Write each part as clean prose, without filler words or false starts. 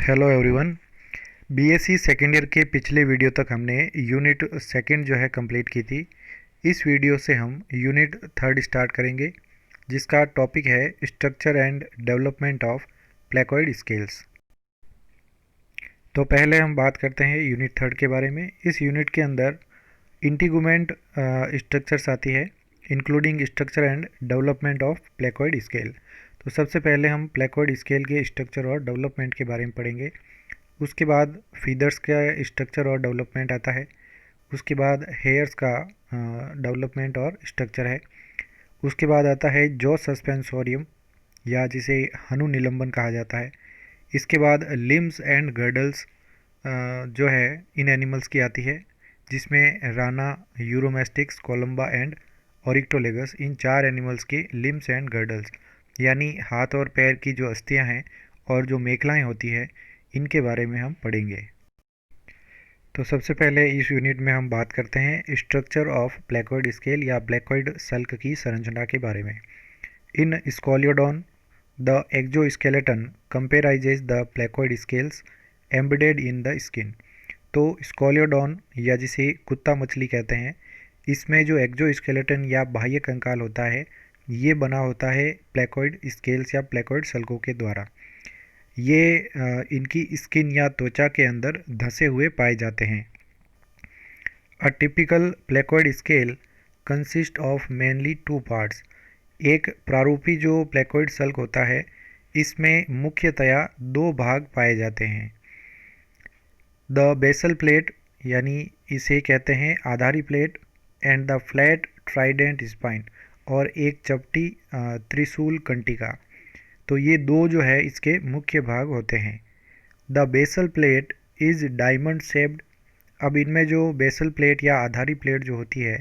Hello everyone. BSc second year के पिछले video तक हमने यूनिट सेकंड जो है कंप्लीट की थी। इस वीडियो से हम यूनिट थर्ड स्टार्ट करेंगे, जिसका टॉपिक है structure and development of placoid scales. तो पहले हम बात करते हैं यूनिट थर्ड के बारे में। इस यूनिट के अंदर इंटीगुमेंट स्ट्रक्चर्स आती है, including structure and development of placoid scale. तो सबसे पहले हम प्लेकॉइड स्केल के स्ट्रक्चर और डेवलपमेंट के बारे में पढ़ेंगे। उसके बाद फीदर्स का स्ट्रक्चर और डेवलपमेंट आता है। उसके बाद हेयर्स का डेवलपमेंट और स्ट्रक्चर है। उसके बाद आता है जॉ सस्पेंसोरियम, या जिसे हनु निलंबन कहा जाता है। इसके बाद लिम्स एंड गर्डल्स जो है इन एनिमल्स की आती है, जिसमें राना, यूरोमेस्टिक्स, कोलंबा एंड ऑरिक्टोलेगस, इन चार एनिमल्स के लिम्स एंड गर्डल्स यानी हाथ और पैर की जो अस्थियां हैं और जो मेखलाएं होती है, इनके बारे में हम पढ़ेंगे। तो सबसे पहले इस यूनिट में हम बात करते हैं स्ट्रक्चर ऑफ प्लेकॉइड स्केल या प्लेकॉइड सल्क की संरचना के बारे में। In Scoliodon the exoskeleton comprises the placoid scales embedded in the skin. तो स्कोलियोडॉन, या जिसे कुत्ता मछली कहते हैं, इसमें जो एक्जोस्केलेटन या बाह्य कंकाल होता है, ये बना होता है प्लेकॉइड स्केल्स या प्लेकॉइड सल्कों के द्वारा। ये इनकी स्किन या त्वचा के अंदर धंसे हुए पाए जाते हैं। A typical placoid scale consist of mainly two parts. एक प्रारूपी जो प्लेकॉइड सल्क होता है, इसमें मुख्यतया दो भाग पाए जाते हैं। द बेसल प्लेट, यानी इसे कहते हैं आधारी plate, and the flat trident spine, और एक चपटी त्रिशूल कंटिका। तो ये दो जो है इसके मुख्य भाग होते हैं। The basal plate is diamond shaped. अब इनमें जो बेसल प्लेट या आधारी प्लेट जो होती है,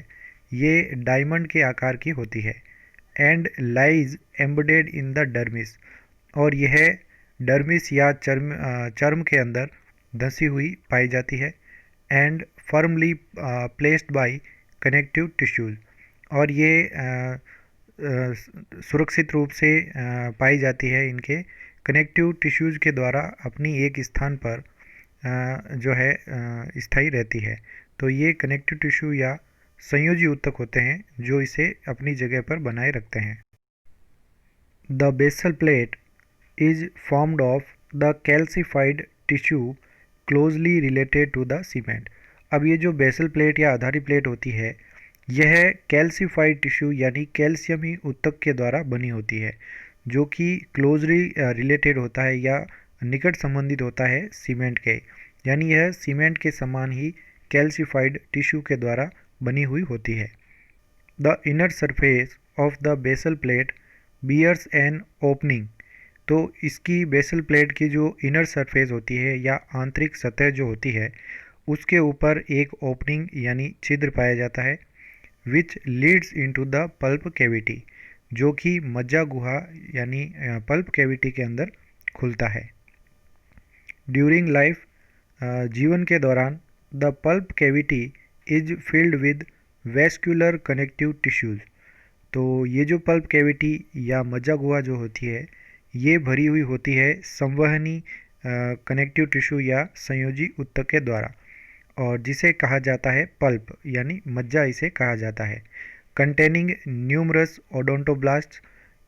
ये डायमंड के आकार की होती है। And lies embedded in the dermis, और यह डर्मिस या चर्म के अंदर धंसी हुई पाई जाती है। And firmly placed bye connective tissues, और ये सुरक्षित रूप से पाई जाती है इनके कनेक्टिव टिश्यूज के द्वारा अपनी एक स्थान पर जो है स्थायी रहती है। तो ये कनेक्टिव टिश्यू या संयोजी ऊतक होते हैं जो इसे अपनी जगह पर बनाए रखते हैं। The basal plate is formed of the calcified tissue closely related to the cement. अब ये जो बेसल प्लेट या आधारी प्लेट होती है, यह कैल्सिफाइड टिश्यू यानी कैल्शियमी ऊतक के द्वारा बनी होती है, जो कि क्लोजली रिलेटेड होता है या निकट संबंधित होता है सीमेंट के, यानी यह सीमेंट के समान ही कैल्सिफाइड टिश्यू के द्वारा बनी हुई होती है। The inner surface of the basal plate bears an opening. तो इसकी बेसल प्लेट की जो इनर सरफेस होती है या आंतरिक सतह जो होती है, उसके ऊपर एक ओपनिंग यानी छिद्र पाया जाता है, which leads into the pulp cavity, जो कि मज्जा गुहा यानी पल्प कैविटी के अंदर खुलता है। ड्यूरिंग लाइफ, जीवन के दौरान, the pulp cavity is filled with vascular connective tissues. तो ये जो पल्प कैविटी या मज्जा गुहा जो होती है, ये भरी हुई होती है संवहनी कनेक्टिव टिश्यू या संयोजी ऊतक के द्वारा, और जिसे कहा जाता है पल्प यानी मज्जा इसे कहा जाता है। कंटेनिंग न्यूमरस ओडोंटोब्लास्ट,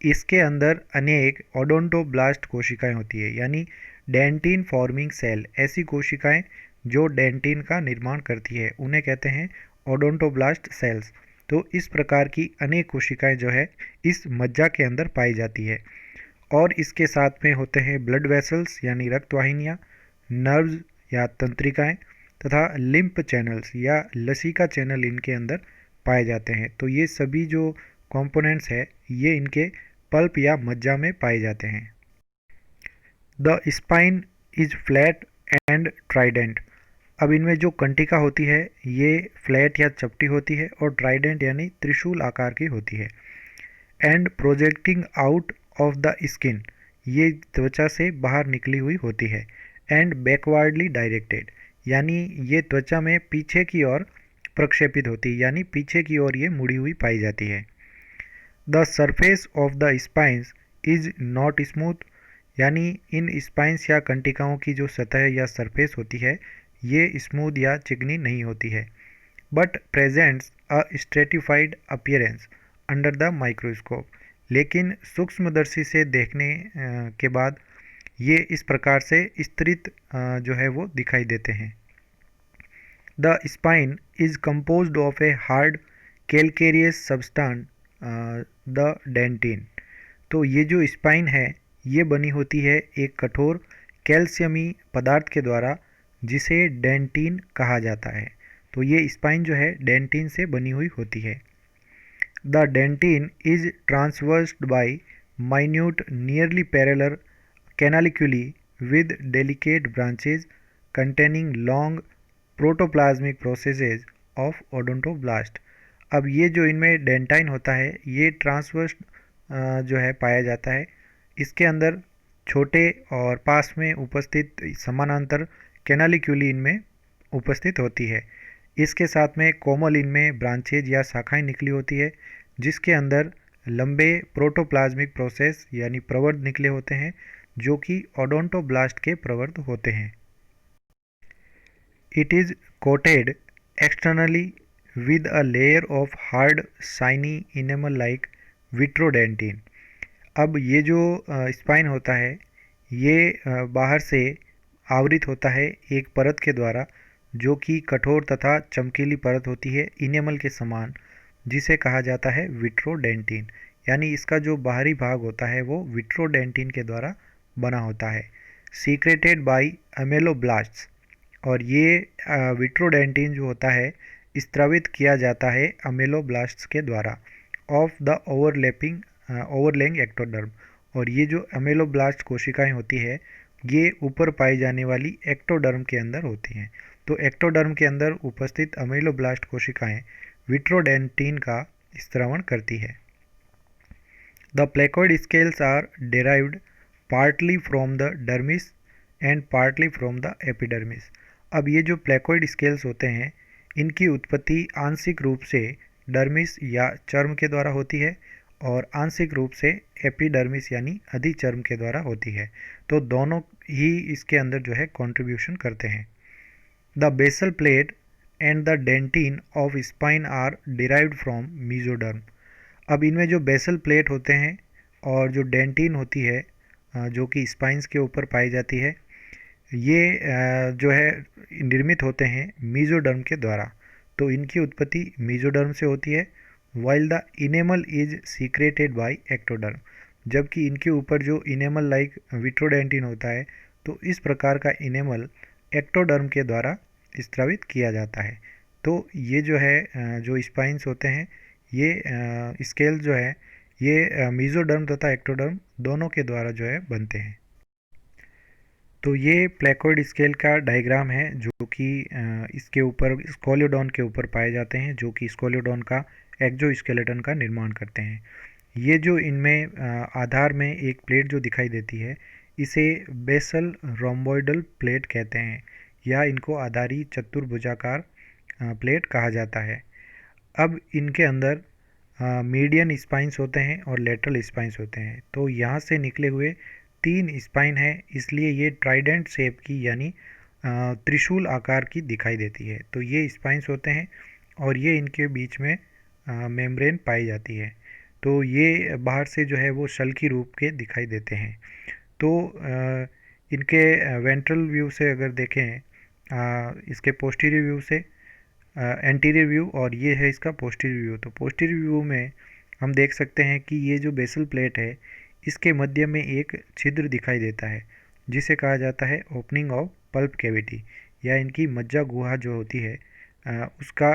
इसके अंदर अनेक ओडोंटोब्लास्ट कोशिकाएं होती है, यानी डेंटिन फॉर्मिंग सेल। ऐसी कोशिकाएं जो डेंटिन का निर्माण करती है, उन्हें कहते हैं ओडोंटोब्लास्ट सेल्स। तो इस प्रकार की अनेक कोशिकाएं जो है इस मज्जा के अंदर पाई जाती है। और इसके साथ में होते हैं ब्लड वेसल्स यानी रक्तवाहिनियाँ, नर्व्स या तंत्रिकाएं, तथा लिम्फ चैनल्स या लसिका चैनल इनके अंदर पाए जाते हैं। तो ये सभी जो कंपोनेंट्स है, ये इनके पल्प या मज्जा में पाए जाते हैं। The spine is flat and Trident. अब इनमें जो कंटिका होती है, ये फ्लैट या चपटी होती है, और ट्राइडेंट यानी त्रिशूल आकार की होती है। And projecting out of the skin, ये त्वचा से बाहर निकली हुई होती है। एंड बैकवर्डली डायरेक्टेड, यानी ये त्वचा में पीछे की ओर प्रक्षेपित होती है, यानी पीछे की ओर ये मुड़ी हुई पाई जाती है। The surface of the spines is not smooth, यानी इन स्पाइंस या कंटिकाओं की जो सतह या सरफेस होती है ये स्मूथ या चिकनी नहीं होती है, but presents a stratified appearance under the microscope. लेकिन सूक्ष्मदर्शी से देखने के बाद ये इस प्रकार से स्तरित जो है वो दिखाई देते हैं। The spine is composed of a hard calcareous substance, the dentine. तो ये जो स्पाइन है ये बनी होती है एक कठोर कैल्शियमी पदार्थ के द्वारा जिसे डेंटिन कहा जाता है। तो ये स्पाइन जो है डेंटिन से बनी हुई होती है। The dentine is transversed by minute nearly parallel canaliculi with delicate branches containing long protoplasmic processes of odontoblast. अब ये जो इनमें डेंटाइन होता है ये ट्रांसवर्स जो है पाया जाता है। इसके अंदर छोटे और पास में उपस्थित समानांतर कैनालिक्यूली इनमें उपस्थित होती है। इसके साथ में कोमल इनमें ब्रांचेज या शाखाएं निकली होती है जिसके अंदर लंबे प्रोटोप्लाज्मिक प्रोसेस यानी प्रवर्ध निकले होते हैं जो कि ओडोंटोब्लास्ट के प्रवर्ध होते हैं। It is coated externally with a layer of hard shiny enamel like विट्रोडेंटिन। अब ये जो स्पाइन होता है ये बाहर से आवृत होता है एक परत के द्वारा जो कि कठोर तथा चमकीली परत होती है इनेमल के समान, जिसे कहा जाता है विट्रोडेंटिन। यानी इसका जो बाहरी भाग होता है वो विट्रोडेंटिन के द्वारा बना होता है। Secreted by ameloblasts. और ये विट्रोडेंटिन जो होता है स्त्रावित किया जाता है अमेलोब्लास्ट्स के द्वारा ऑफ द ओवरलेइंग एक्टोडर्म। और ये जो अमेलोब्लास्ट कोशिकाएं होती है ये ऊपर पाई जाने वाली एक्टोडर्म के अंदर होती हैं। तो एक्टोडर्म के अंदर उपस्थित अमेलोब्लास्ट कोशिकाएं विट्रोडेंटिन का स्त्रावण करती है। The placoid scales are derived partly from the dermis and partly from the epidermis. अब ये जो प्लेकोइड स्केल्स होते हैं इनकी उत्पत्ति आंशिक रूप से डर्मिस या चर्म के द्वारा होती है और आंशिक रूप से एपिडर्मिस यानी अधिचर्म के द्वारा होती है। तो दोनों ही इसके अंदर जो है कंट्रीब्यूशन करते हैं। The basal plate and the dentine of spine are derived from mesoderm. अब इनमें जो बेसल प्लेट होते हैं और जो डेंटिन होती है जो कि स्पाइंस के ऊपर पाई जाती है ये जो है निर्मित होते हैं मीजोडर्म के द्वारा। तो इनकी उत्पत्ति मीजोडर्म से होती है। While the enamel is secreted by ectoderm. जबकि इनके ऊपर जो इनेमल लाइक विट्रोडेंटिन होता है तो इस प्रकार का इनेमल एक्टोडर्म के द्वारा स्त्रावित किया जाता है। तो ये जो है जो स्पाइंस होते हैं ये स्केल जो है ये मीजोडर्म तथा एक्टोडर्म दोनों के द्वारा जो है बनते हैं। तो ये प्लेकोइड स्केल का डायग्राम है जो कि इसके ऊपर स्कोलियोडॉन के ऊपर पाए जाते हैं जो कि स्कोलियोडॉन का एक्सोस्केलेटन का निर्माण करते हैं। ये जो इनमें आधार में एक प्लेट जो दिखाई देती है इसे बेसल रोम्बोइडल प्लेट कहते हैं या इनको आधारी चतुर्भुजाकार प्लेट कहा जाता है। अब इनके अंदर मीडियन स्पाइंस होते हैं और लेटरल स्पाइंस होते हैं। तो यहाँ से निकले हुए 3 स्पाइन है इसलिए ये ट्राइडेंट शेप की यानी त्रिशूल आकार की दिखाई देती है। तो ये स्पाइंस होते हैं और ये इनके बीच में मेम्ब्रेन पाई जाती है। तो ये बाहर से जो है वो शल की रूप के दिखाई देते हैं। तो इनके वेंट्रल व्यू से अगर देखें इसके पोस्टीरियर व्यू से एंटीरियर व्यू और ये है इसका पोस्टीरियर व्यू। तो पोस्टीरियर व्यू में हम देख सकते हैं कि ये जो बेसल प्लेट है इसके मध्य में एक छिद्र दिखाई देता है जिसे कहा जाता है ओपनिंग ऑफ पल्प कैविटी या इनकी मज्जा गुहा जो होती है उसका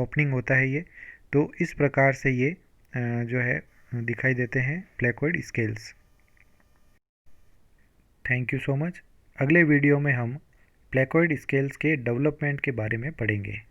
ओपनिंग होता है ये। तो इस प्रकार से ये जो है दिखाई देते हैं placoid scales. Thank you so much. अगले वीडियो में हम प्लेकोइड स्केल्स के डेवलपमेंट के बारे में पढ़ेंगे।